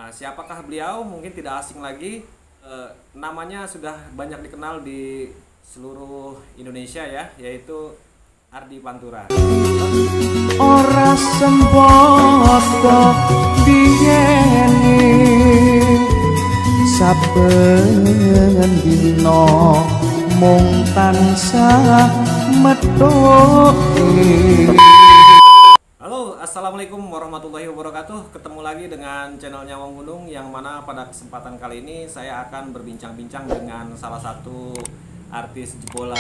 Siapakah beliau? Mungkin tidak asing lagi. Namanya sudah banyak dikenal di seluruh Indonesia ya, yaitu Ardi Pantura. Ora sembodo diyeni saben dina mung tansah methuki. Halo, assalamualaikum warahmatullahi wabarakatuh. Ketemu lagi dengan channelnya Wong Gunung, yang mana pada kesempatan kali ini saya akan berbincang-bincang dengan salah satu artis jebolan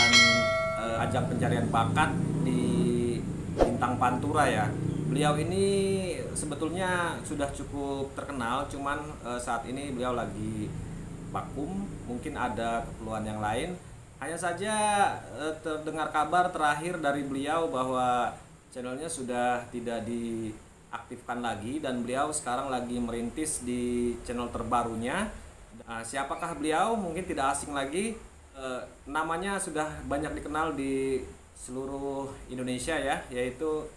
ajang pencarian bakat di Bintang Pantura ya. Beliau ini sebetulnya sudah cukup terkenal, cuman saat ini beliau lagi vakum, mungkin ada keperluan yang lain. Hanya saja terdengar kabar terakhir dari beliau bahwa channelnya sudah tidak diaktifkan lagi dan beliau sekarang lagi merintis di channel terbarunya. Siapakah beliau? Mungkin tidak asing lagi. Namanya sudah banyak dikenal di seluruh Indonesia ya, yaitu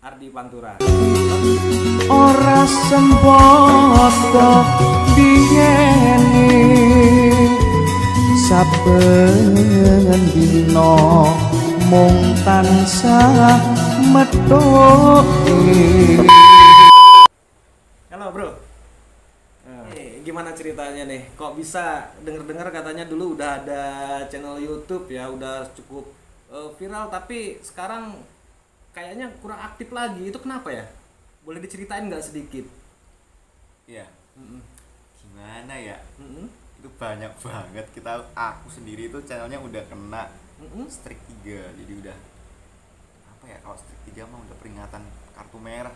Ardi Pantura. Ora sembodo diyeni saben dina mung tansah methuki. Halo bro. Gimana ceritanya nih? Kok bisa denger-dengar katanya dulu udah ada channel YouTube ya, udah cukup viral, tapi sekarang kayaknya kurang aktif lagi. Itu kenapa ya? Boleh diceritain nggak sedikit? Iya. Gimana ya? Mm-mm. Itu banyak banget. Aku sendiri itu channelnya udah kena strike 3. Jadi udah apa ya? Kalau strike 3 mah udah peringatan kartu merah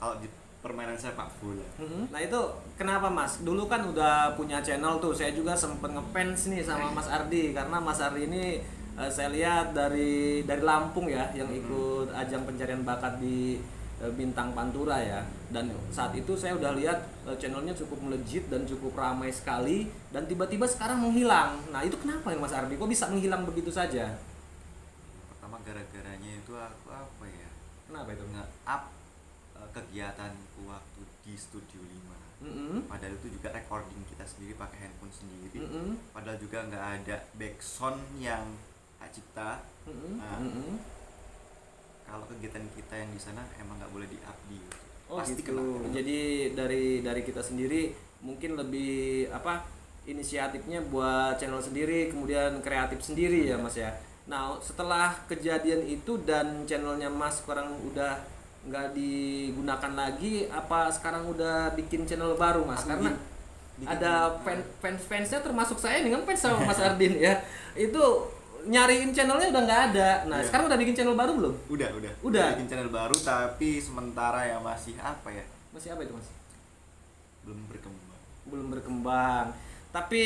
kalau di permainan sepak bola. Nah itu kenapa mas? Dulu kan udah punya channel tuh. Saya juga sempet ngefans nih sama Mas Ardi, karena Mas Ardi ini saya lihat dari Lampung ya, yang ikut ajang pencarian bakat di Bintang Pantura ya. Dan saat itu saya udah lihat channelnya cukup melejit dan cukup ramai sekali, dan tiba-tiba sekarang menghilang. Nah itu kenapa ya Mas Ardi? Kok bisa menghilang begitu saja? Pertama gara-garanya itu aku apa ya? Kenapa itu? Nge-up kegiatanku waktu di Studio 5. Padahal itu juga recording kita sendiri pakai handphone sendiri. Padahal juga nggak ada backsound yang hak cipta. Kalau kegiatan kita yang di sana emang nggak boleh di-up di YouTube. Oh Pasti gitu. kena. Jadi dari kita sendiri mungkin lebih inisiatifnya buat channel sendiri, kemudian kreatif sendiri ya Mas ya. Nah setelah kejadian itu dan channelnya Mas sekarang udah nggak digunakan lagi, apa sekarang udah bikin channel baru Mas? Karena ada fansnya termasuk saya dengan fans sama Mas Ardin ya, itu nyariin channelnya udah nggak ada. Nah sekarang udah bikin channel baru belum? Udah bikin channel baru, tapi sementara ya masih apa ya? Masih apa itu Mas? Belum berkembang. Tapi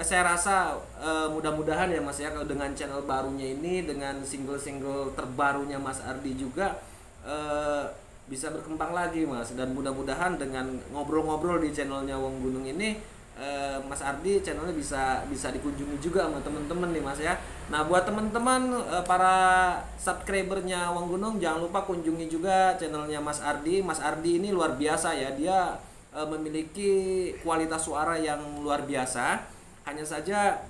saya rasa mudah-mudahan ya Mas ya, kalau dengan channel barunya ini, dengan single-single terbarunya Mas Ardi juga bisa berkembang lagi Mas. Dan mudah-mudahan dengan ngobrol-ngobrol di channelnya Wong Gunung ini, Mas Ardi channelnya bisa dikunjungi juga sama teman-teman nih Mas ya. Nah buat teman-teman para subscribernya Wong Gunung, jangan lupa kunjungi juga channelnya Mas Ardi. Mas Ardi ini luar biasa ya, dia memiliki kualitas suara yang luar biasa. Hanya saja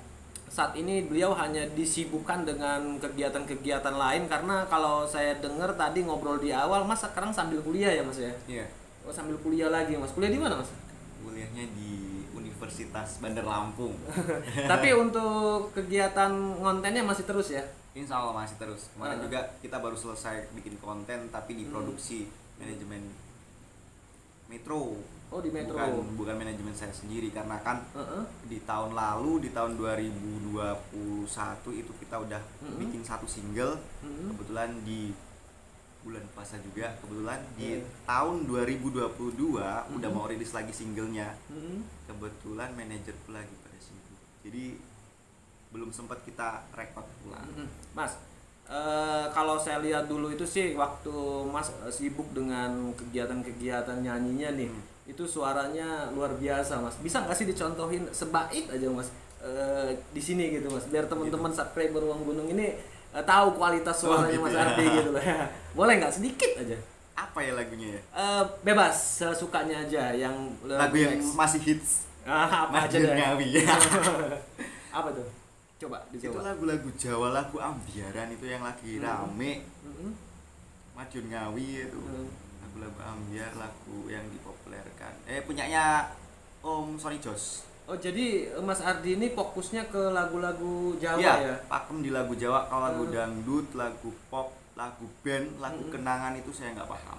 saat ini beliau hanya disibukkan dengan kegiatan-kegiatan lain, karena kalau saya dengar tadi ngobrol di awal Mas sekarang sambil kuliah ya Mas ya? Iya. Oh sambil kuliah lagi Mas. Kuliah di mana Mas? Kuliahnya di Universitas Bandar Lampung. Tapi untuk kegiatan kontennya masih terus ya? Insya Allah masih terus. Kemarin juga kita baru selesai bikin konten, tapi diproduksi manajemen Metro. Oh di Metro. Bukan manajemen saya sendiri, karena kan di tahun lalu, di tahun 2021 itu kita udah bikin satu single. Kebetulan di bulan puasa juga, kebetulan di tahun 2022 udah mau rilis lagi singlenya. Kebetulan manajerku lagi pada sibuk, jadi belum sempat kita record ulang. Mas, kalau saya lihat dulu itu sih waktu Mas sibuk dengan kegiatan-kegiatan nyanyinya nih, itu suaranya luar biasa Mas. Bisa nggak sih dicontohin sebaik aja Mas di sini gitu Mas, biar teman-teman subscriber Wong Gunung ini tahu kualitas suaranya Mas Ardi gitu loh ya. Boleh nggak sedikit aja? apa ya lagunya ya? Bebas, sesukanya aja yang Lagu yang masih hits. apa aja Madiun deh. Ngawi. Apa tuh? Coba Itu dicoba. lagu-lagu Jawa, lagu ambiaran itu yang lagi rame. Madiun Ngawi itu. Lagu-lagu ambiar, lagu yang dipopulerkan. Punyanya Om Sony Jos. Oh, jadi Mas Ardi ini fokusnya ke lagu-lagu Jawa Iya, ya? pakem di lagu Jawa. Kalau lagu dangdut, lagu pop, lagu band, lagu kenangan itu saya nggak paham.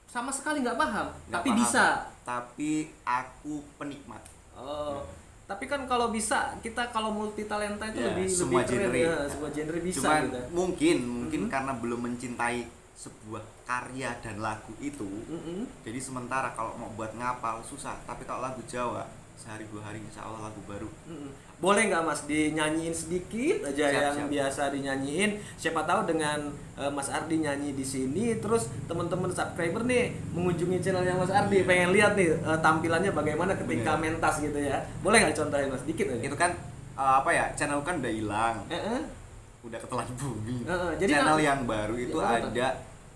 Sama sekali nggak paham, Nggak tapi paham. bisa. Tapi aku penikmat. Oh, tapi kan kalau bisa kita kalau multi talenta itu Ya, lebih semua keren genre. ya, semua genre bisa Cuman gitu. mungkin karena belum mencintai sebuah karya dan lagu itu. Jadi sementara kalau mau buat ngapal susah, tapi kalau lagu Jawa sehari 2 hari insya Allah lagu baru. Boleh nggak Mas dinyanyiin sedikit aja yang Siap. biasa dinyanyiin? Siapa tahu dengan Mas Ardi nyanyi di sini, terus teman-teman subscriber nih mengunjungi channelnya Mas Ardi, pengen lihat nih tampilannya bagaimana ketika Bener. mentas gitu ya. Boleh nggak contohin Mas sedikit aja? Itu kan channel kan udah hilang, udah ketelan bumi. Jadi Channel kan- yang baru itu Ya, ada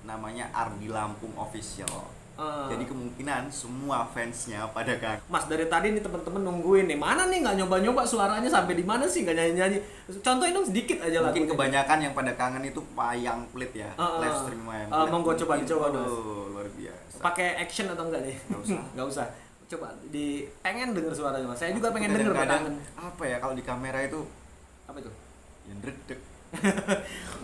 namanya Ardi Lampung Official. Jadi kemungkinan semua fansnya pada kan. Mas dari tadi nih teman-teman nungguin nih, mana nih nggak nyoba-nyoba suaranya sampai di mana sih nggak nyanyi-nyanyi? Contohin dong sedikit aja lah. Mungkin kebanyakan yang pada kangen itu wayang kulit ya, live stream wayang kulit. Monggo coba dicoba, Mas. Luar biasa. Pakai action atau enggak nih? Nggak usah. Nggak usah. Coba pengen denger suaranya Mas. Saya juga pengen denger Kadang-kadang kangen. apa ya kalau di kamera itu Apa itu? yang redek.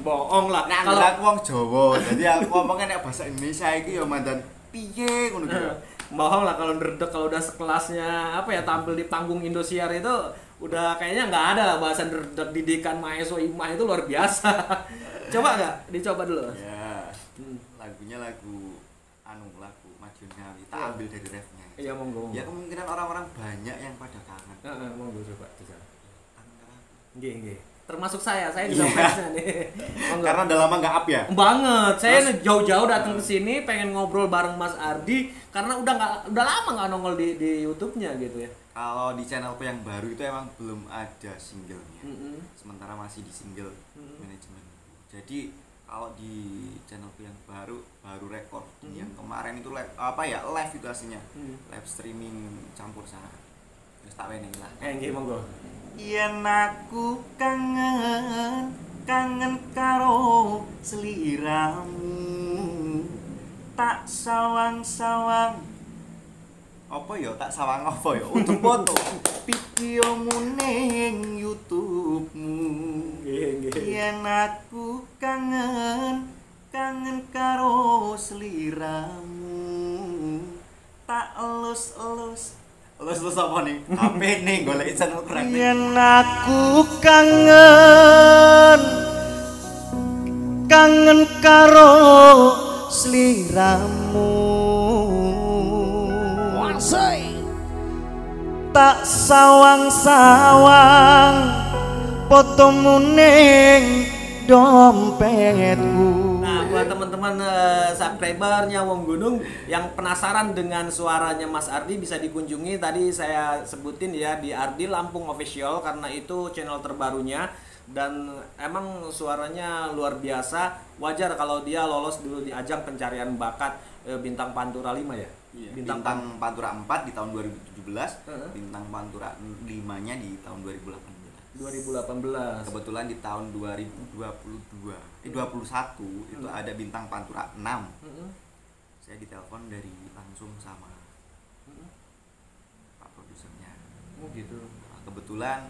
Bohong lah. Nah, Kalau aku wong Jawa, jadi aku ngomongnya nek bahasa Indonesia iki ya mandan piye ngono gitu. bohong lah kalau ndredeg, kalau udah sekelasnya apa ya tampil di panggung Indosiar itu udah kayaknya nggak ada lah bahasa ndredeg didikan Maeso Imah itu luar biasa. Coba nggak? Dicoba dulu. Mas. Ya. Lagunya lagu lagu Madiun Ngawi. Tak ambil dari refnya. Iya monggo. Ya kemungkinan orang-orang banyak yang pada kangen. Monggo coba. Kangen. Nggih. Termasuk saya juga fansnya nih. Monggo. Karena udah lama nggak up ya. Banget. Saya jauh-jauh datang ke sini pengen ngobrol bareng Mas Ardi karena udah lama nggak nongol di YouTube-nya gitu ya. Kalau di channelku yang baru itu emang belum ada singlenya. Sementara masih di single manajemen. Jadi kalau di channelku yang baru rekor yang kemarin itu live itu aslinya. Live streaming campur sana. Terus tak weneng lah. Nggih monggo. Yen aku kangen karo sliramu tak sawang-sawang apa ya tak sawang apa ya untuk foto videomu ning YouTube-mu. Yen aku kangen karo sliramu tak elus-elus apa nih? HP nih golek channel keren. Yen aku kangen karo sliramu tak sawang-sawang fotomu ning dompetku. Nah, buat teman-teman subscribernya Wong Gunung yang penasaran dengan suaranya Mas Ardi bisa dikunjungi. Tadi saya sebutin ya di Ardi Lampung Official karena itu channel terbarunya dan emang suaranya luar biasa. Wajar kalau dia lolos dulu di ajang pencarian bakat Bintang Pantura 5 ya. Iya, Bintang Pantura 4 di tahun 2017, Bintang Pantura 5-nya di tahun 2018. 2018. Kebetulan di tahun 2021 itu ada Bintang Pantura 6. Saya ditelepon dari langsung sama Pak produsernya. Oh gitu. Nah, kebetulan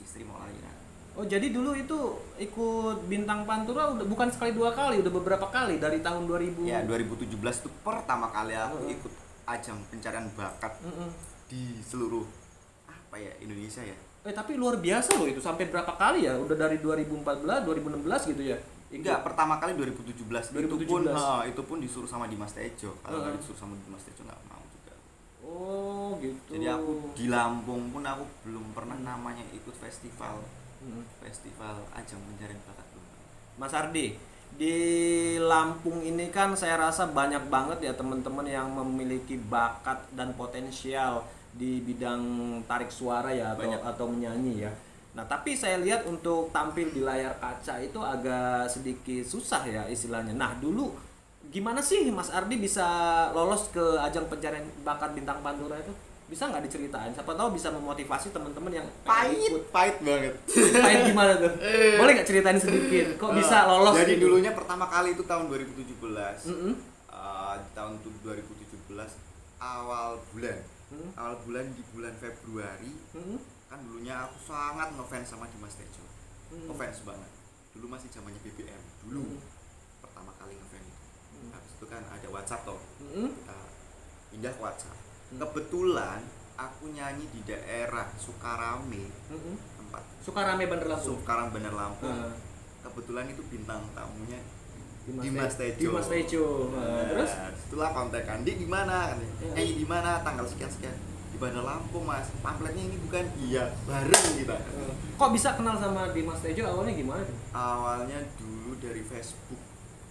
istri mau lahiran. Oh jadi dulu itu ikut Bintang Pantura udah bukan sekali 2 kali, udah beberapa kali dari tahun 2000. Ya 2017 itu pertama kali aku ikut ajang pencarian bakat di seluruh Indonesia ya. Tapi luar biasa loh itu, sampai berapa kali ya? Udah dari 2014, 2016 gitu ya? Enggak, pertama kali 2017. 2017. Itu pun disuruh sama Dimas Tejo. Kalau nggak disuruh sama Dimas Tejo nggak mau juga. Oh gitu. Jadi aku di Lampung pun aku belum pernah namanya ikut festival. Festival ajang pencarian bakat belum. Mas Ardi, di Lampung ini kan saya rasa banyak banget ya teman-teman yang memiliki bakat dan potensial di bidang tarik suara ya atau menyanyi ya. Nah, tapi saya lihat untuk tampil di layar kaca itu agak sedikit susah ya istilahnya. Nah, dulu gimana sih Mas Ardi bisa lolos ke ajang pencarian bakat bintang Pandora itu? Bisa nggak diceritain? Siapa tahu bisa memotivasi teman-teman yang Pahit banget. Pahit gimana tuh? Boleh nggak ceritain sedikit? Kok bisa lolos? Jadi gitu? dulunya pertama kali itu tahun 2017. Di tahun 2017 awal bulan. Awal bulan di bulan Februari. Kan dulunya aku sangat ngefans sama Dimas Tejo. Ngefans banget. Dulu masih zamannya BBM. Dulu pertama kali ngefans itu. Habis itu kan ada WhatsApp toh. Kita pindah ke WhatsApp. Kebetulan aku nyanyi di daerah Sukarame, tempat Sukarame Bandar Lampung. Sukarame Bandar Lampung. Kebetulan itu bintang tamunya Dimas Tejo. Terus Setelah kontekan di mana? Nyanyi di mana? Tanggal sekian di Bandar Lampung, Mas. Pamfletnya ini bukan? Iya, bareng kita. Kok bisa kenal sama Dimas Tejo awalnya gimana tuh? Awalnya dulu dari Facebook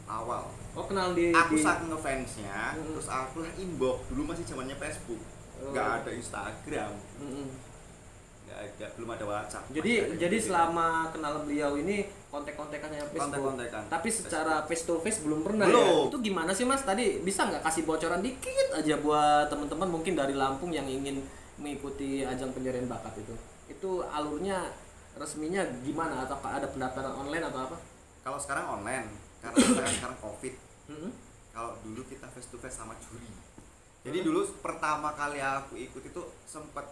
awal. Oh, kenal di Aku saking ngefansnya, terus aku lah inbox. Dulu masih zamannya Facebook, nggak ada Instagram, nggak ada, belum ada WhatsApp. Jadi selama kenal beliau ini kontek-kontekannya Facebook. Kontek-kontekan. Tapi secara face to face belum pernah Belum. ya. Itu gimana sih Mas? Tadi bisa nggak kasih bocoran dikit aja buat teman-teman mungkin dari Lampung yang ingin mengikuti ajang pencarian bakat itu? Itu alurnya resminya gimana? Atau ada pendaftaran online atau apa? Kalau sekarang online, karena sekarang COVID. Kalau dulu kita face to face sama juri. Jadi dulu pertama kali aku ikut itu sempat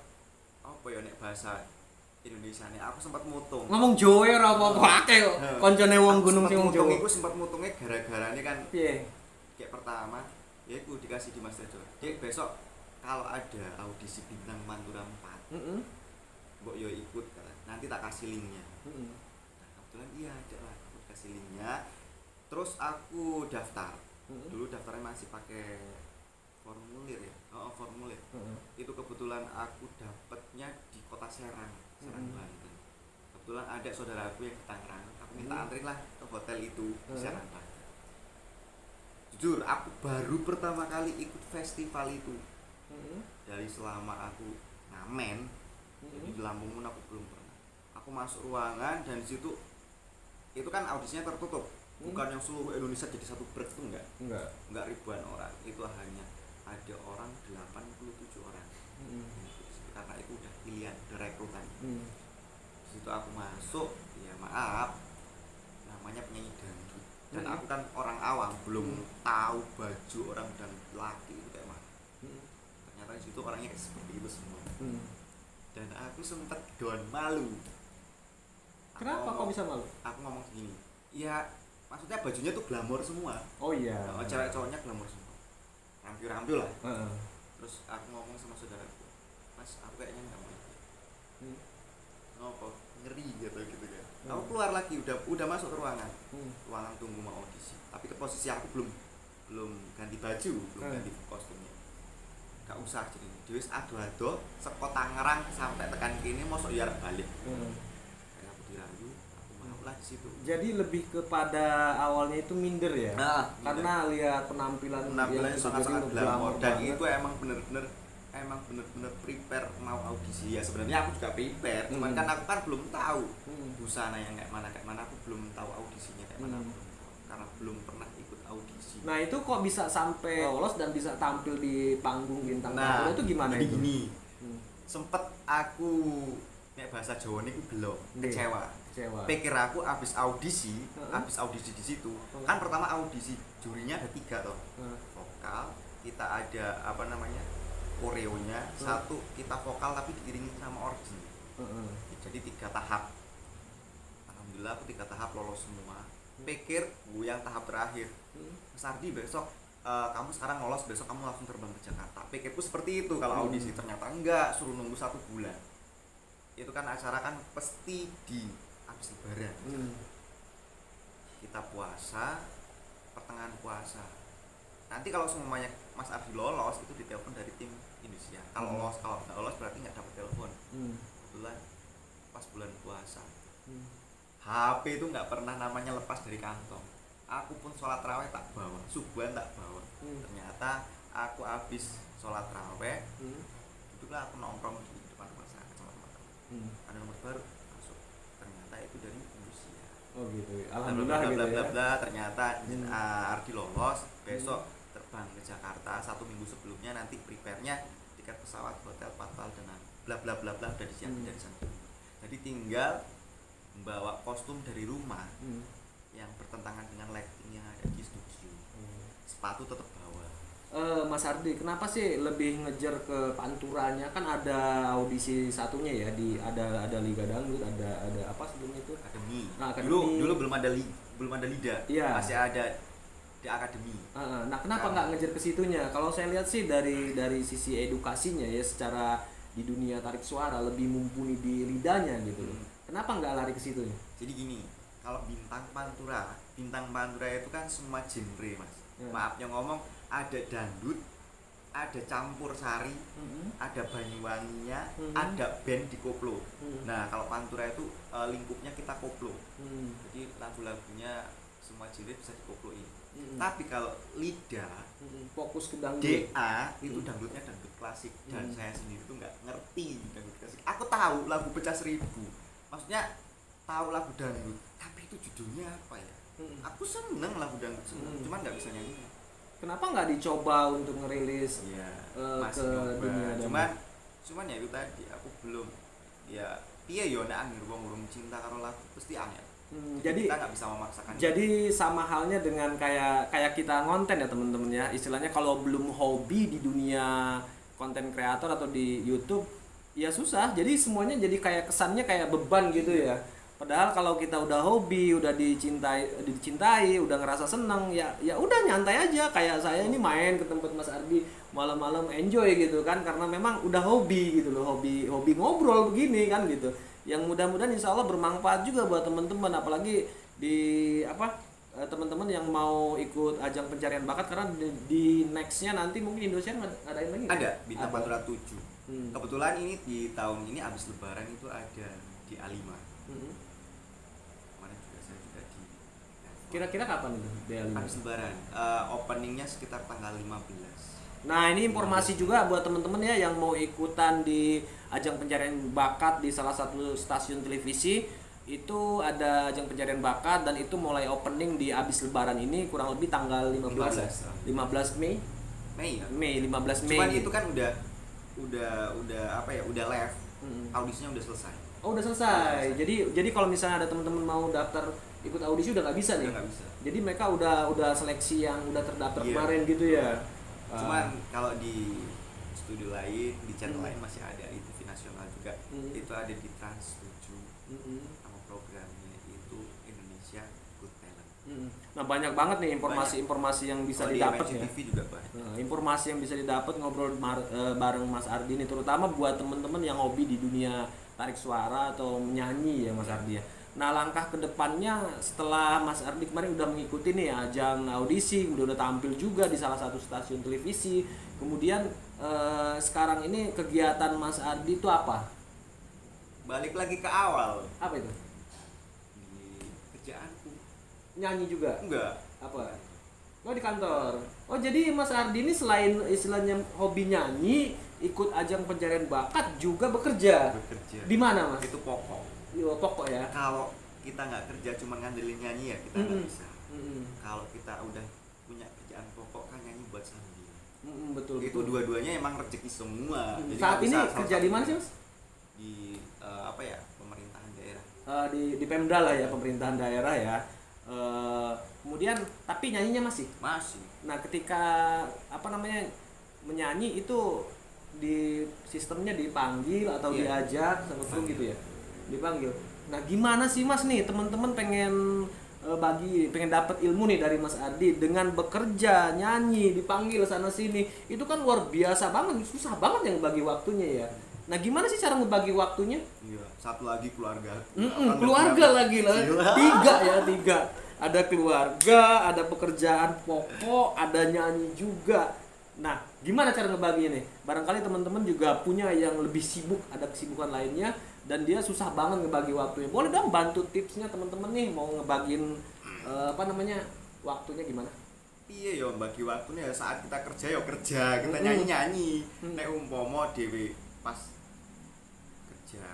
apa ya nek bahasa Indonesia nih, aku sempat mutung. Ngomong Jawa ora apa-apa akeh kok. Koncone wong gunung sing wong Jawa. Aku sempat mutungnya gara-gara ini kan. Piye? Kayak pertama, ya aku dikasih Dimas Tejo. Jadi besok kalau ada audisi bintang Pandora 4, mbok yo ikut kan. Nanti tak kasih linknya. Nah, kebetulan iya ada lah, aku kasih linknya. Terus aku daftar. Dulu daftarnya masih pakai formulir ya. Formulir. Itu kebetulan aku dapatnya di kota Serang, Banten. Kebetulan ada saudara aku yang di Tangerang. Aku minta anterin lah ke hotel itu di Serang, Banten. Jujur, aku baru pertama kali ikut festival itu. Dari selama aku ngamen, jadi di Lampung pun aku belum pernah. Aku masuk ruangan dan di situ itu kan audisinya tertutup. Bukan yang seluruh Indonesia jadi satu break itu enggak ribuan orang, itu hanya ada orang 87 orang. Karena itu udah pilihan, udah rekrutan. Di situ aku masuk, ya maaf, namanya penyanyi dangdut. Dan aku kan orang awam, belum tahu baju orang dan laki itu kayak mana. Ternyata di situ orangnya seperti itu semua. Dan aku sempat down malu. Kenapa kok bisa malu? Aku ngomong gini, ya maksudnya bajunya tuh glamor semua. Oh iya. Cewek cowoknya glamor semua. Rampio-rampio lah. Terus aku ngomong sama saudaraku, Mas, aku kayaknya nggak mau. Ngopo? Ngeri gitu kan. Aku keluar lagi, udah masuk ke ruangan. Ruangan tunggu mau audisi. Tapi ke posisi aku belum ganti baju, belum ganti kostumnya. Gak usah jadi. Wis ado-ado saka Tangerang sampai tekan kene mosok ya arep balik. Aku dirayu, aku mau lah di situ. Jadi lebih kepada awalnya itu minder ya. Karena lihat penampilannya sangat glamor dan itu emang bener-bener prepare mau audisi. Ya sebenarnya aku juga prepare, cuman kan aku kan belum tahu busana yang kayak mana aku belum tahu audisinya kayak mana, karena belum pernah ikut audisi. Nah itu kok bisa sampai lolos dan bisa tampil di panggung bintang Pandora itu gimana itu? Gini, sempet aku kayak bahasa Jawa ini gelo, kecewa. Pikir aku abis audisi di situ. Kan pertama audisi jurinya ada 3 toh. Vokal, kita ada apa namanya? Koreonya, satu kita vokal tapi diiringi sama orgi. Jadi 3 tahap. Alhamdulillah aku 3 tahap lolos semua. Pikir gue yang tahap terakhir. Mas Ardi besok kamu sekarang lolos, besok kamu langsung terbang ke Jakarta. Pikirku seperti itu kalau audisi, ternyata enggak, suruh nunggu 1 bulan. Itu kan acara kan pasti di habis lebaran. Kita puasa, pertengahan puasa. Nanti kalau semuanya Mas Ardi lolos itu ditelepon dari tim Indonesia. Kalau lolos, kalau nggak lolos berarti nggak dapat telepon. Kebetulan pas bulan puasa, HP itu nggak pernah namanya lepas dari kantong. Aku pun sholat raweh tak bawa, subuhan tak bawa. Ternyata aku habis sholat raweh, itu lah aku nongkrong di depan rumah sakit sama teman-teman. Ada nomor baru masuk, ternyata itu dari Indonesia. Oh gitu. bla bla Alhamdulillah bla gitu bla ya. bla bla, ternyata Ardi lolos. Besok terbang ke Jakarta, 1 minggu sebelumnya nanti prepare-nya tiket pesawat, hotel, patwal dan bla bla bla bla udah disiapin dari sana. Jadi tinggal membawa kostum dari rumah yang bertentangan dengan lighting yang ada di studio. Sepatu tetap bawa. Mas Ardi, kenapa sih lebih ngejar ke panturanya? Kan ada audisi satunya ya, ada Liga Dangdut, ada apa sebelumnya itu? Akademi. Nah, akademi. Dulu belum ada LIDA. Iya. Masih ada di akademi. Nah, kenapa nggak ngejar ke situnya? Kalau saya lihat sih dari sisi edukasinya ya, secara di dunia tarik suara lebih mumpuni di lidahnya gitu loh. Kenapa nggak lari ke situnya? Jadi gini, kalau bintang pantura itu kan semua genre, Mas. Maafnya ngomong, ada dangdut, ada campur sari, ada Banyuwanginya, ada band di koplo. Nah, kalau pantura itu lingkupnya kita koplo. Jadi lagu-lagunya semua genre bisa dikoploin. Tapi kalau lidah fokus ke dangdut. DA itu dangdutnya dangdut klasik, dan saya sendiri tuh nggak ngerti dangdut klasik. Aku tahu lagu Pecah Seribu, maksudnya tahu lagu dangdut, tapi itu judulnya apa ya? Aku seneng lagu dangdut, cuman nggak bisa nyanyi. Kenapa nggak dicoba untuk ngerilis ke dunia dangdut? Cuman ya itu tadi aku belum, ya piye yo nek anggere wong urung cinta karo lagu pasti angel. Jadi kita nggak bisa memaksakan. Jadi sama halnya dengan kayak kita ngonten ya teman-teman ya. Istilahnya kalau belum hobi di dunia konten kreator atau di YouTube ya susah. Jadi semuanya jadi kayak kesannya kayak beban gitu ya. Padahal kalau kita udah hobi, udah dicintai, udah ngerasa seneng, ya udah nyantai aja. Kayak saya ini main ke tempat Mas Ardi malam-malam enjoy gitu kan, karena memang udah hobi gitu loh, hobi ngobrol begini kan gitu. Yang mudah-mudahan insya Allah bermanfaat juga buat teman-teman, apalagi di teman-teman yang mau ikut ajang pencarian bakat, karena di nextnya nanti mungkin Indonesia ngadain lagi. Ada Bintang Pantura 7. Kebetulan ini di tahun ini abis Lebaran itu ada di A5. Kemarin juga saya juga di. Kira-kira kapan itu D5? Abis Lebaran. Openingnya sekitar tanggal 15. Nah, ini informasi juga buat teman-teman ya yang mau ikutan di ajang pencarian bakat di salah satu stasiun televisi. Itu ada ajang pencarian bakat dan itu mulai opening di abis Lebaran ini, kurang lebih tanggal 15 Mei. Mei ya? Mei 15 Mei. Cuman itu kan udah apa ya? Udah live. Audisinya udah selesai. Oh, udah selesai. Jadi kalau misalnya ada teman-teman mau daftar ikut audisi udah nggak bisa nih. Udah nggak bisa. Jadi mereka udah seleksi yang udah terdaftar kemarin gitu ya. Cuman kalau di studio lain, di channel lain masih ada di TV nasional juga. Itu ada di Trans 7. Nama programnya itu Indonesia Good Talent. Nah, banyak banget nih informasi yang bisa didapat ya. TV juga banyak. Nah, informasi yang bisa didapat ngobrol bareng Mas Ardi ini, terutama buat teman-teman yang hobi di dunia tarik suara atau menyanyi ya Mas Ardi ya. Nah, langkah kedepannya setelah Mas Ardi kemarin udah mengikuti nih ajang audisi, udah tampil juga di salah satu stasiun televisi. Kemudian sekarang ini kegiatan Mas Ardi itu apa? Balik lagi ke awal. Apa itu? Di kerjaanku. Nyanyi juga? Enggak. Apa? Oh, di kantor. Oh, jadi Mas Ardi ini selain istilahnya hobi nyanyi, ikut ajang pencarian bakat juga bekerja. Di mana, Mas? Itu pokok. Pokok ya. Kalau kita nggak kerja cuma ngandelin nyanyi ya kita nggak bisa. Kalau kita udah punya kerjaan pokok kan nyanyi buat sambil. Betul. Itu dua-duanya emang rezeki semua. Jadi saat ini kerja di mana sih, Mas? Di apa ya, pemerintahan daerah. Di Pemda lah ya, pemerintahan daerah ya. Kemudian tapi nyanyinya masih. Nah, ketika menyanyi itu di sistemnya dipanggil atau diajak sama kru gitu ya, dipanggil. Nah, gimana sih Mas nih teman-teman pengen pengen dapat ilmu nih dari Mas Ardi dengan bekerja, nyanyi, dipanggil sana sini, itu kan luar biasa banget, susah banget yang bagi waktunya ya. Nah, gimana sih cara ngebagi waktunya? Iya, satu lagi keluarga. Keluarga lagi lah. Tiga. Ada keluarga, ada pekerjaan pokok, ada nyanyi juga. Nah, gimana cara ngebaginya nih? Barangkali teman-teman juga punya yang lebih sibuk, ada kesibukan lainnya, dan dia susah banget ngebagi waktunya. Boleh dong bantu tipsnya teman-teman nih, mau ngebagiin waktunya gimana? Iya ya, bagi waktunya saat kita kerja, kita nyanyi. Nek umpama dhewe pas kerja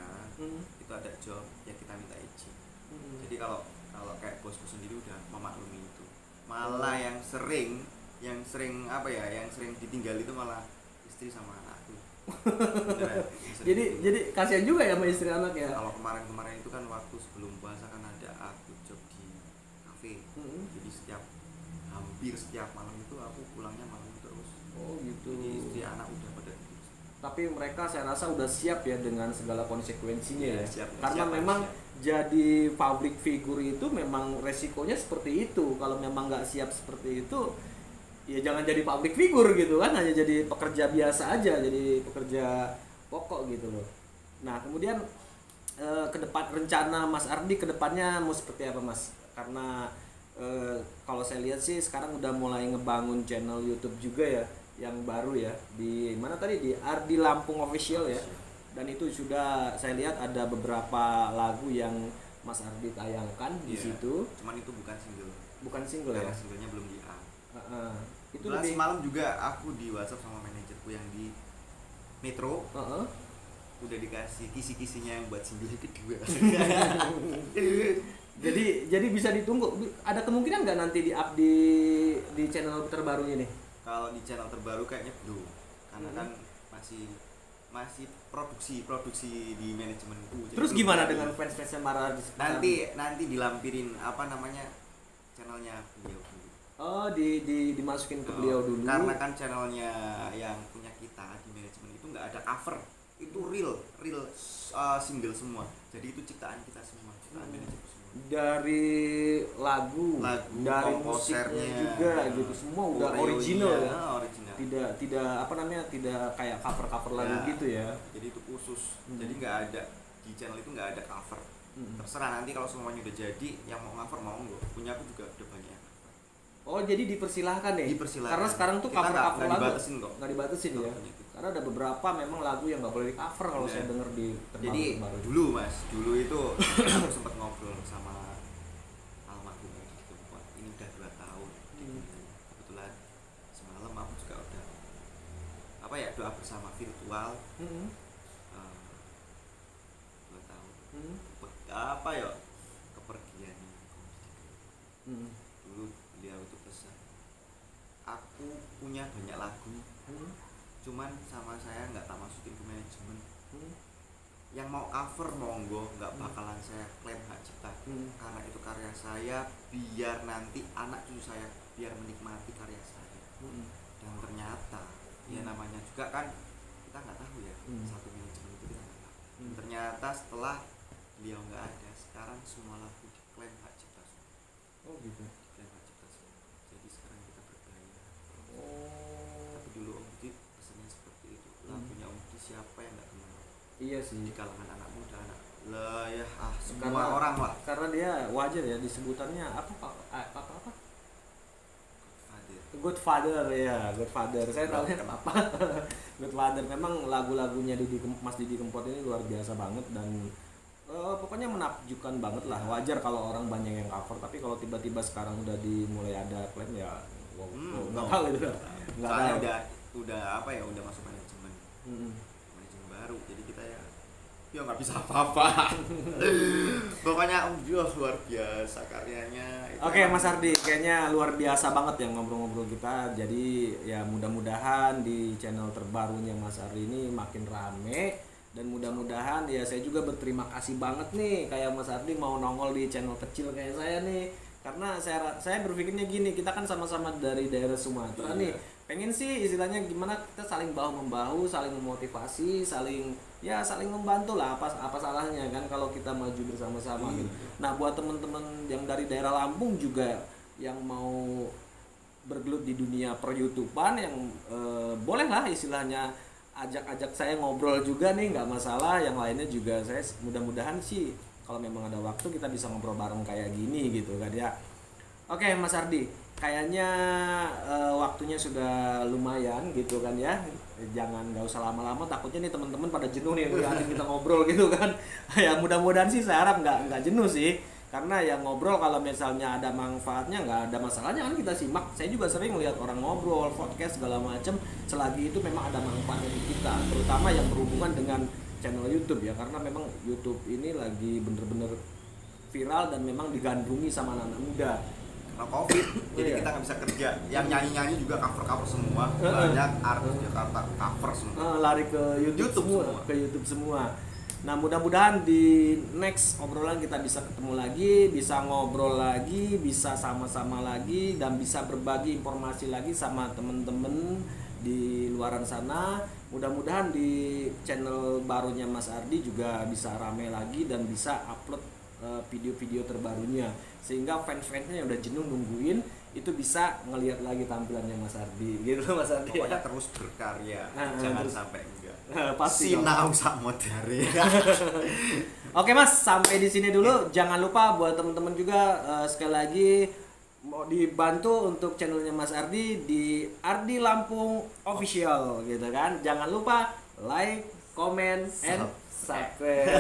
itu ada job ya kita minta izin. Jadi kalau Kalau kayak bosku sendiri udah memaklumi itu. Malah yang sering apa ya, yang sering ditinggal itu malah istri sama anakku. Beneran, Jadi kasihan juga ya sama istri anak ya. kalau kemarin itu kan waktu sebelum puasa kan ada aku job di kafe. Jadi hampir setiap malam itu aku pulangnya malam terus. Oh gitu. Jadi istri anak udah pada tidur. Tapi mereka saya rasa udah siap ya dengan segala konsekuensinya ya. Siap, Karena siap, memang siap. jadi public figure itu memang resikonya seperti itu. Kalau memang nggak siap seperti itu, ya jangan jadi public figure gitu kan, hanya jadi pekerja biasa aja, jadi pekerja pokok gitu loh. Nah kemudian ke depan rencana Mas Ardi ke depannya mau seperti apa Mas? Karena kalau saya lihat sih sekarang udah mulai ngebangun channel YouTube juga ya, yang baru ya, di mana tadi, di Ardi Lampung Official ya. Dan itu sudah saya lihat ada beberapa lagu yang Mas Ardi tayangkan di situ. Cuman itu bukan single. Bukan single Karena ya. singlenya belum di-up. Itu Kebetulan lebih semalam juga aku di WhatsApp sama manajerku yang di Metro. Udah dikasih kisi-kisinya yang buat single yang kedua. jadi bisa ditunggu. Ada kemungkinan nggak nanti di-up di channel terbarunya nih? Kalau di channel terbaru kayaknya belum. Karena kan masih produksi di manajemenku. Jadi Terus belum gimana jadi. dengan fans-fansnya Mara? Nanti dilampirin apa namanya, channelnya beliau dulu. Oh, dimasukin ke beliau dulu. Karena kan channelnya yang punya kita di manajemen itu nggak ada cover. Itu real single semua. Jadi itu ciptaan kita semua, ciptaan manajemen semua. Dari lagu dari musiknya juga gitu, semua udah original ya. Original. Tidak apa namanya, tidak kayak cover lagu gitu ya. Jadi itu khusus. Jadi nggak ada di channel itu nggak ada cover. Terserah nanti kalau semuanya udah jadi, yang mau cover mau nggak. Punya aku juga udah banyak. Oh, jadi dipersilahkan ya? Dipersilahkan. Karena sekarang tuh Kita cover nggak lagu dibatasin kok. nggak dibatasin ya. Karena ada beberapa memang lagu yang nggak boleh di cover kalau saya denger di Jadi dulu itu aku sempat ngobrol sama almarhum gitu. Ini udah 2 tahun. Kebetulan semalam aku juga udah doa bersama virtual. 2 tahun. Kepergian. Dulu beliau itu pesan, aku punya banyak lagu, cuman sama saya nggak tak masukin ke manajemen. Yang mau cover monggo, nggak bakalan saya klaim hak cipta, karena itu karya saya, biar nanti anak cucu saya biar menikmati karya saya. Dan ternyata ya namanya juga kan kita nggak tahu ya, satu manajemen itu kita nggak tahu. Ternyata setelah beliau nggak ada, sekarang semua lagu diklaim hak cipta semua. Oh gitu. Diklaim hak cipta semua. Jadi sekarang kita berbayar. Oh. Tapi dulu Om Budi pesannya seperti itu. Lagunya Om Budi siapa yang nggak kenal? Iya sih. Di kalangan anak muda, lah ya, semua Karena orang lah. Karena dia wajar ya disebutannya apa? Godfather ya, Godfather. Saya tahu ya apa. Godfather. Memang lagu-lagunya Mas Didi Kempot ini luar biasa banget dan pokoknya menakjubkan banget lah. Wajar kalau orang banyak yang cover, tapi kalau tiba-tiba sekarang udah dimulai ada klaim ya nggak tahu gitu. Nggak tahu. Udah masuk manajemen. Manajemen baru. Jadi kita ya nggak bisa apa-apa. Pokoknya luar biasa karyanya. Oke, Mas Ardi, kayaknya luar biasa banget ya ngobrol-ngobrol kita. Jadi ya mudah-mudahan di channel terbarunya Mas Ardi ini makin rame, dan mudah-mudahan ya saya juga berterima kasih banget nih kayak Mas Ardi mau nongol di channel kecil kayak saya nih. Karena saya berpikirnya gini, kita kan sama-sama dari daerah Sumatera nih. Pengen sih istilahnya gimana kita saling bahu-membahu, saling memotivasi, saling membantu lah, apa salahnya kan kalau kita maju bersama-sama gitu. Nah, buat teman-teman yang dari daerah Lampung juga yang mau bergelut di dunia per-YouTubean yang boleh lah istilahnya ajak saya ngobrol juga nih, nggak masalah. Yang lainnya juga saya mudah-mudahan sih kalau memang ada waktu kita bisa ngobrol bareng kayak gini gitu kan ya. Oke, Mas Ardi, kayaknya waktunya sudah lumayan gitu kan ya. Nggak usah lama-lama, takutnya nih teman-teman pada jenuh nih ngeliatin kita ngobrol gitu kan. Ya mudah-mudahan sih saya harap nggak jenuh sih. Karena yang ngobrol kalau misalnya ada manfaatnya nggak ada masalahnya kan kita simak. Saya juga sering melihat orang ngobrol, podcast segala macam. Selagi itu memang ada manfaatnya di kita, terutama yang berhubungan dengan channel YouTube ya. Karena memang YouTube ini lagi bener-bener viral dan memang digandrungi sama anak-anak muda. Karena COVID, jadi Iya. kita nggak bisa kerja. Yang nyanyi-nyanyi juga cover semua. Banyak artis Jakarta cover semua. Lari ke YouTube semua, ke YouTube semua. Nah, mudah-mudahan di next obrolan kita bisa ketemu lagi, bisa ngobrol lagi, bisa sama-sama lagi, dan bisa berbagi informasi lagi sama temen-temen di luaran sana. Mudah-mudahan di channel barunya Mas Ardi juga bisa rame lagi dan bisa upload video-video terbarunya, sehingga fans-fansnya yang udah jenuh nungguin itu bisa ngelihat lagi tampilannya Mas Ardi gitu Mas Ardi. Pokoknya terus berkarya, jangan sampai enggak. Pasti Sinau sama dari. Oke Mas, sampai di sini dulu. Jangan lupa buat teman-teman juga sekali lagi mau dibantu untuk channelnya Mas Ardi di Ardi Lampung Official gitu kan. Jangan lupa like, comment, and subscribe.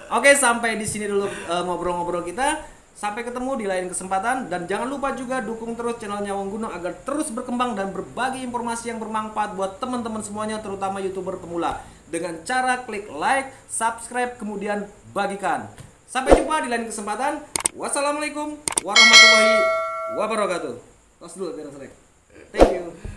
Oke, sampai di sini dulu ngobrol-ngobrol kita. Sampai ketemu di lain kesempatan, dan jangan lupa juga dukung terus channelnya Wong Gunung agar terus berkembang dan berbagi informasi yang bermanfaat buat teman-teman semuanya, terutama YouTuber pemula, dengan cara klik like, subscribe, kemudian bagikan. Sampai jumpa di lain kesempatan. Wassalamualaikum warahmatullahi wabarakatuh. Tos dulu biar selesai. Thank you.